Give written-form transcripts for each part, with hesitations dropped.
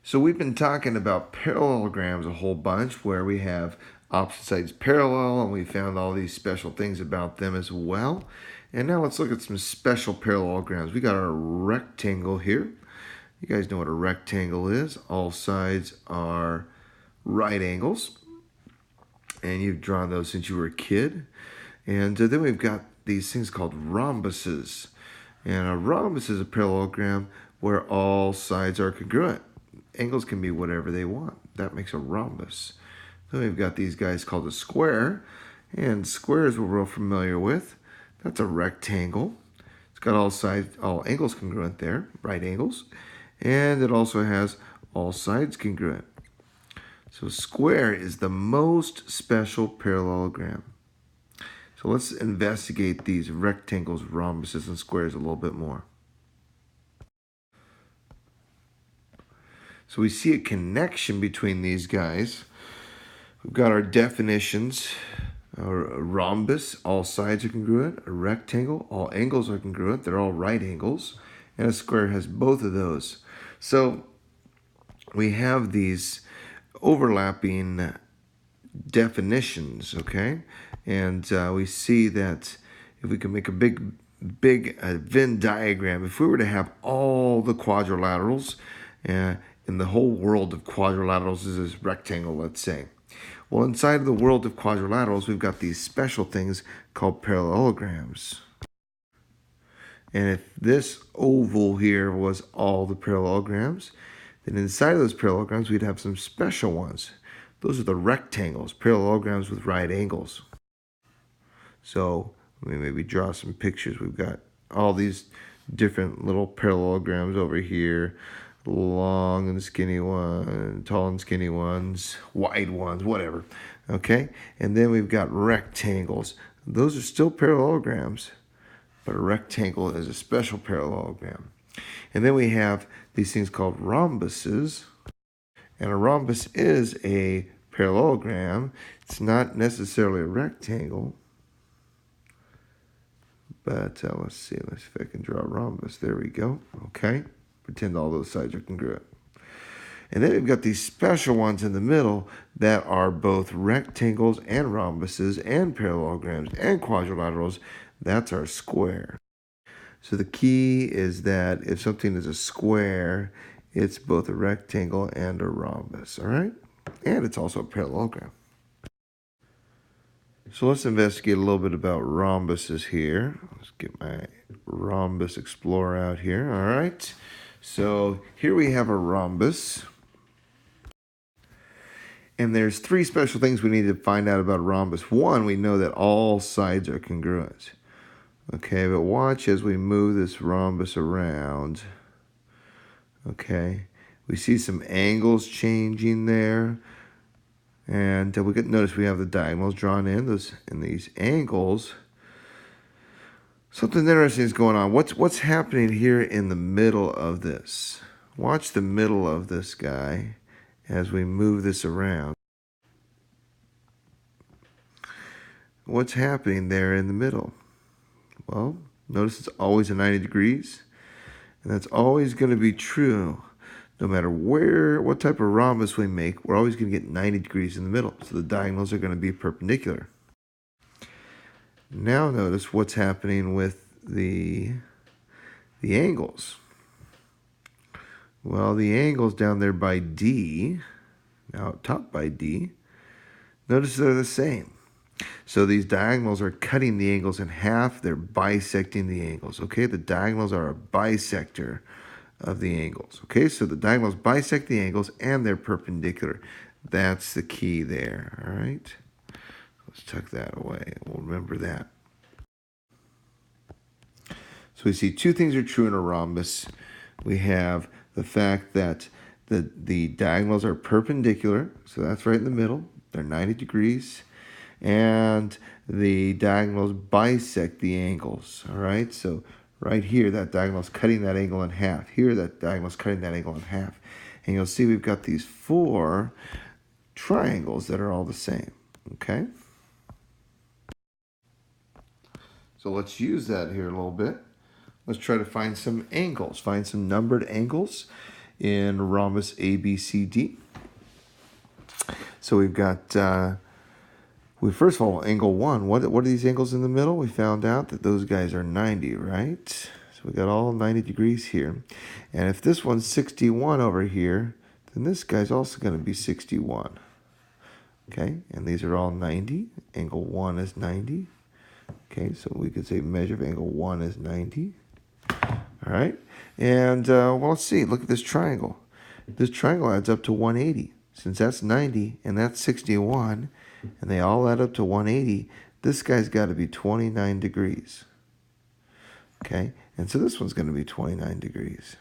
So we've been talking about parallelograms a whole bunch where we have opposite sides parallel, and we found all these special things about them as well. And now let's look at some special parallelograms. We got our rectangle here. You guys know what a rectangle is. All sides are right angles. And you've drawn those since you were a kid. And then we've got these things called rhombuses. And a rhombus is a parallelogram where all sides are congruent. Angles can be whatever they want. That makes a rhombus. Then we've got these guys called a square. And squares we're real familiar with. That's a rectangle. It's got all angles congruent there, right angles. And it also has all sides congruent. So square is the most special parallelogram. So let's investigate these rectangles, rhombuses, and squares a little bit more. So we see a connection between these guys. We've got our definitions. A rhombus, all sides are congruent. A rectangle, all angles are congruent. They're all right angles. And a square has both of those. So we have these overlapping definitions, okay? And we see that if we can make a big Venn diagram, if we were to have all the quadrilaterals, in the whole world of quadrilaterals is this rectangle, let's say. Well, inside of the world of quadrilaterals, we've got these special things called parallelograms. And if this oval here was all the parallelograms, then inside of those parallelograms, we'd have some special ones. Those are the rectangles, parallelograms with right angles. So let me maybe draw some pictures. We've got all these different little parallelograms over here. Long and skinny ones, tall and skinny ones, wide ones, whatever. Okay? And then we've got rectangles. Those are still parallelograms, but a rectangle is a special parallelogram. And then we have these things called rhombuses. And a rhombus is a parallelogram. It's not necessarily a rectangle. But let's see if I can draw a rhombus. There we go. Okay. Pretend all those sides are congruent. And then we've got these special ones in the middle that are both rectangles and rhombuses and parallelograms and quadrilaterals. That's our square. So the key is that if something is a square, it's both a rectangle and a rhombus, all right? And it's also a parallelogram. So let's investigate a little bit about rhombuses here. Let's get my Rhombus Explorer out here, all right? So here we have a rhombus. And there's three special things we need to find out about a rhombus. One, we know that all sides are congruent. Okay, but watch as we move this rhombus around. Okay, we see some angles changing there. And we can notice we have the diagonals drawn in these angles. Something interesting is going on. What's happening here in the middle of this? Watch the middle of this guy as we move this around. What's happening there in the middle? Well, notice it's always a 90 degrees. And that's always going to be true. No matter what type of rhombus we make, we're always going to get 90 degrees in the middle. So the diagonals are going to be perpendicular. Now notice what's happening with the angles. Well, the angles down there by D, now up top by D, notice they're the same. So these diagonals are cutting the angles in half. They're bisecting the angles. Okay, the diagonals are a bisector of the angles. Okay, so the diagonals bisect the angles and they're perpendicular. That's the key there. All right, let's tuck that away. We'll remember that. So we see two things are true in a rhombus. We have the fact that the diagonals are perpendicular, so that's right in the middle. They're 90 degrees. And the diagonals bisect the angles. All right, so right here, that diagonal is cutting that angle in half. Here, that diagonal is cutting that angle in half. And you'll see we've got these four triangles that are all the same, okay? So let's use that here a little bit. Let's try to find some angles, find some numbered angles. in rhombus ABCD. So we've got, first of all, angle 1. What are these angles in the middle? We found out that those guys are 90, right? So we got all 90 degrees here. And if this one's 61 over here, then this guy's also going to be 61. Okay, and these are all 90. Angle 1 is 90. Okay, so we could say measure of angle 1 is 90. All right, and well, let's see. Look at this triangle. This triangle adds up to 180. Since that's 90 and that's 61, and they all add up to 180, this guy's got to be 29 degrees. Okay, and so this one's going to be 29 degrees.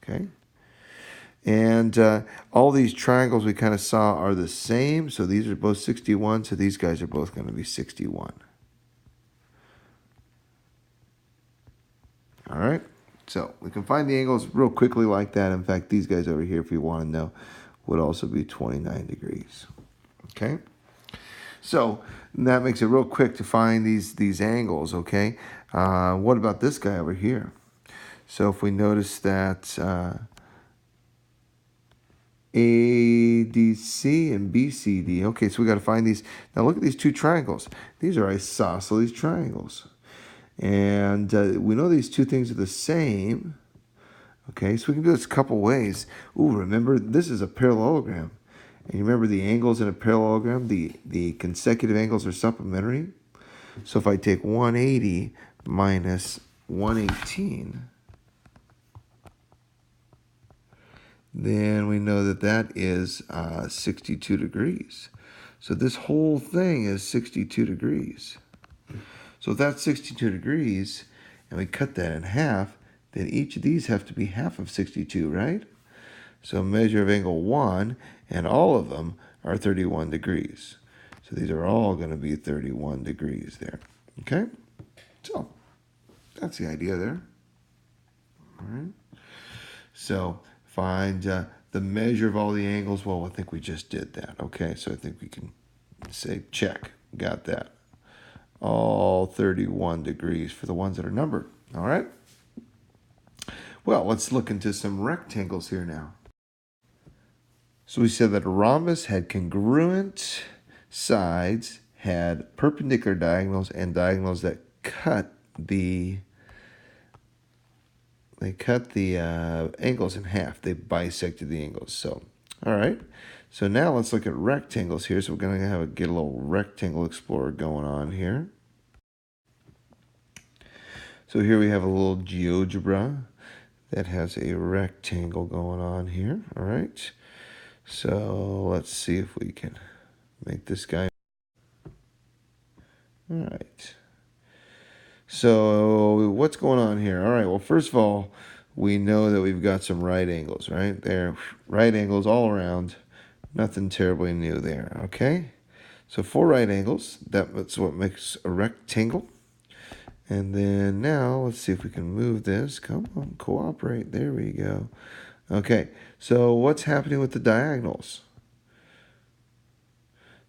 Okay, and all these triangles we kind of saw are the same, so these are both 61, so these guys are both going to be 61. All right, so we can find the angles real quickly like that. In fact, these guys over here, if you want to know, would also be 29 degrees. Okay, so that makes it real quick to find these angles. Okay, what about this guy over here? So if we notice that ADC and BCD, okay, so we got to find these. Now look at these two triangles. These are isosceles triangles. And we know these two things are the same. Okay, so we can do this a couple ways. Ooh, remember, this is a parallelogram. And you remember the angles in a parallelogram, the consecutive angles are supplementary. So if I take 180 minus 118, then we know that that is 62 degrees. So this whole thing is 62 degrees. So if that's 62 degrees, and we cut that in half, then each of these have to be half of 62, right? So measure of angle 1, and all of them are 31 degrees. So these are all going to be 31 degrees there. Okay? So that's the idea there. All right. So find the measure of all the angles. Well, I think we just did that. Okay, so I think we can say check. Got that. All 31 degrees for the ones that are numbered. All right? Well, let's look into some rectangles here now. So we said that a rhombus had congruent sides, had perpendicular diagonals, and diagonals that cut the angles in half. They bisected the angles. So, all right. So now let's look at rectangles here. So we're going to get a little rectangle explorer going on here. So here we have a little GeoGebra that has a rectangle going on here. All right. So let's see if we can make this guy. All right. So what's going on here? All right. Well, first of all, we know that we've got some right angles, right? There, right angles all around. Nothing terribly new there, okay? So 4 right angles, that's what makes a rectangle. And then now, let's see if we can move this. Come on, cooperate. There we go. Okay, so what's happening with the diagonals?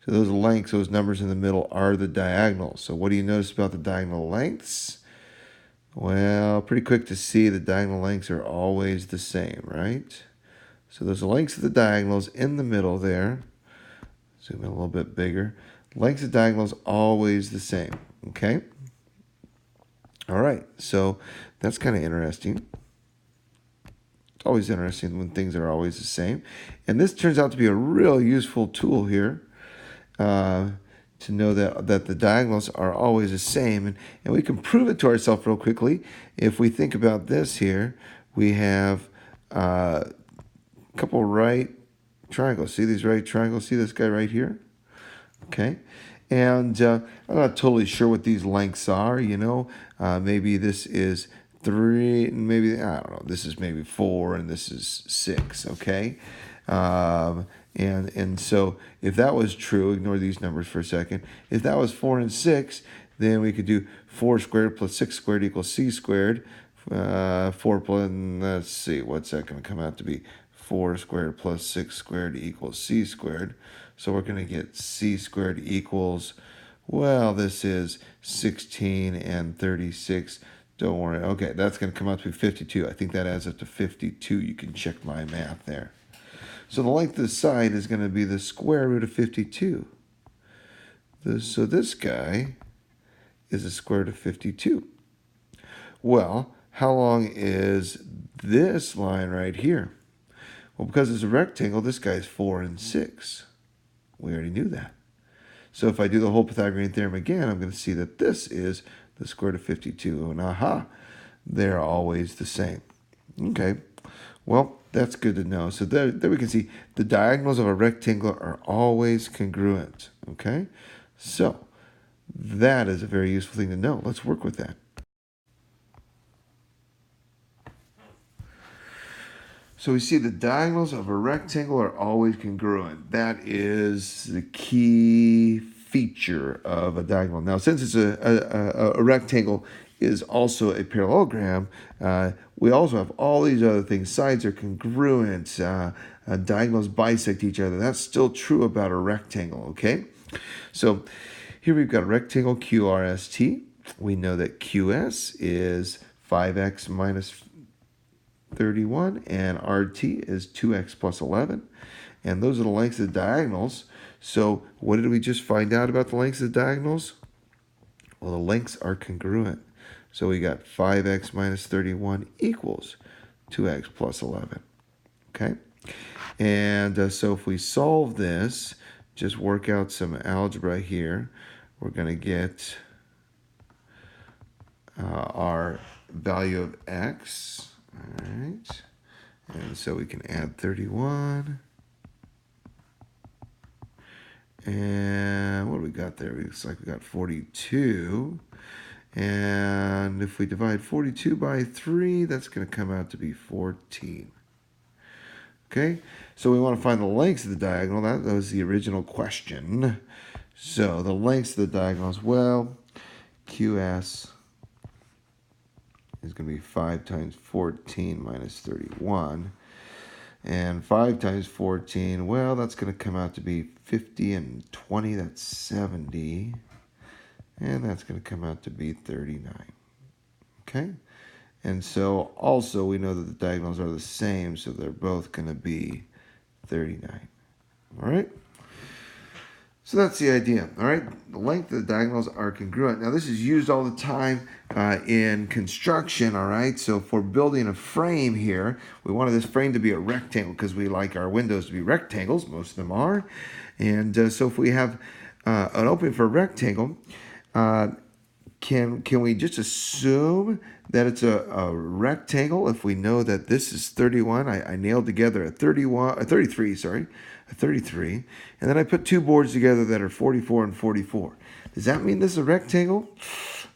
So those lengths, those numbers in the middle are the diagonals. So what do you notice about the diagonal lengths? Well, pretty quick to see the diagonal lengths are always the same, right? So those lengths of the diagonals in the middle there. Zoom in a little bit bigger. Lengths of diagonals always the same, okay? All right, so that's kind of interesting. It's always interesting when things are always the same. And this turns out to be a real useful tool here to know that the diagonals are always the same. And we can prove it to ourselves real quickly. If we think about this here, we have couple right triangles. See these right triangles? See this guy right here? Okay. And I'm not totally sure what these lengths are, you know. Maybe this is 3, maybe, I don't know, this is maybe 4, and this is 6, okay? And so if that was true, ignore these numbers for a second. If that was 4 and 6, then we could do 4 squared plus 6 squared equals c squared. 4 plus, let's see, what's that going to come out to be? 4 squared plus 6 squared equals c squared. So we're going to get c squared equals, well, this is 16 and 36 Don't worry. Okay, that's going to come out to be 52. I think that adds up to 52. You can check my math there. So the length of the side is going to be the square root of 52. So this guy is the square root of 52. Well, how long is this line right here? Well, because it's a rectangle, this guy is 4 and 6. We already knew that. So if I do the whole Pythagorean theorem again, I'm going to see that this is the square root of 52. And aha, they're always the same. Okay, well, that's good to know. So there we can see the diagonals of a rectangle are always congruent. Okay, so that is a very useful thing to know. Let's work with that. So we see the diagonals of a rectangle are always congruent. That is the key feature of a diagonal. Now, since it's a rectangle is also a parallelogram, we also have all these other things. Sides are congruent. Diagonals bisect each other. That's still true about a rectangle, okay? So here we've got a rectangle QRST. We know that QS is 5x minus 31, and RT is 2x plus 11. And those are the lengths of the diagonals. So what did we just find out about the lengths of the diagonals? Well, the lengths are congruent. So we got 5x minus 31 equals 2x plus 11. Okay? And so if we solve this, just work out some algebra here, we're going to get our value of x. All right, and so we can add 31. And what do we got there? It looks like we got 42. And if we divide 42 by 3, that's going to come out to be 14. Okay, so we want to find the lengths of the diagonal. That was the original question. So the lengths of the diagonals, well, QS is going to be 5 times 14 minus 31. And 5 times 14, well, that's going to come out to be 50 and 20, that's 70. And that's going to come out to be 39. Okay? And so also we know that the diagonals are the same, so they're both going to be 39. All right? So that's the idea, all right? The length of the diagonals are congruent. Now, this is used all the time in construction, all right? So if we're building a frame here, we wanted this frame to be a rectangle because we like our windows to be rectangles. Most of them are. And so if we have an opening for a rectangle, can we just assume that it's a rectangle if we know that this is 31? I nailed together a 33, a 33. And then I put two boards together that are 44 and 44. Does that mean this is a rectangle?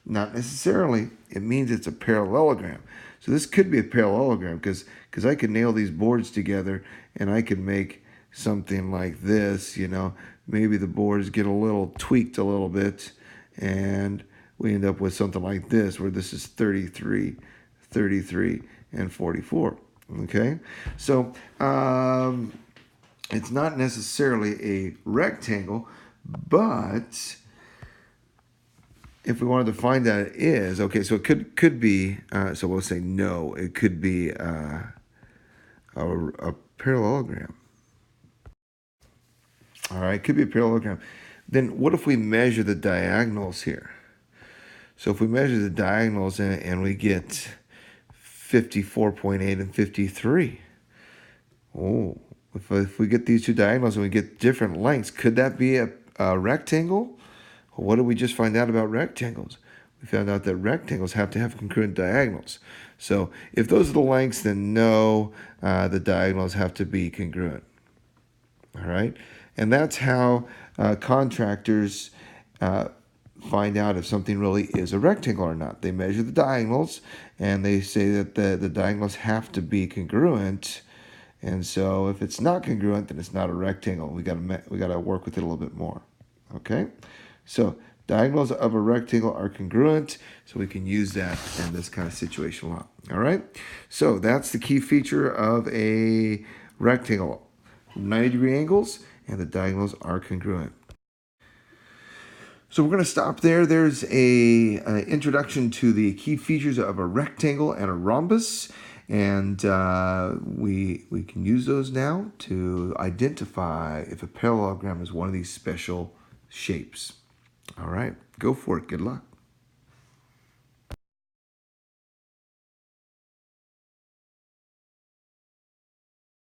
Not necessarily. It means it's a parallelogram. So this could be a parallelogram because I could nail these boards together and I could make something like this, you know. Maybe the boards get a little tweaked a little bit and we end up with something like this where this is 33, 33, and 44. Okay? So it's not necessarily a rectangle, but if we wanted to find that it is, okay, so it could be, so we'll say no, it could be a parallelogram. All right, it could be a parallelogram. Then what if we measure the diagonals here? So if we measure the diagonals and we get 54.8 and 53, oh, if we get these two diagonals and we get different lengths, could that be a rectangle? Well, what did we just find out about rectangles? We found out that rectangles have to have congruent diagonals. So if those are the lengths, then no, the diagonals have to be congruent. All right? And that's how contractors find out if something really is a rectangle or not. They measure the diagonals, and they say that the diagonals have to be congruent. And so if it's not congruent, then it's not a rectangle. We got to work with it a little bit more. Okay? So diagonals of a rectangle are congruent, so we can use that in this kind of situation a lot. All right? So that's the key feature of a rectangle. 90-degree angles, and the diagonals are congruent. So we're going to stop there. There's an introduction to the key features of a rectangle and a rhombus. And we can use those now to identify if a parallelogram is one of these special shapes. All right, go for it. Good luck.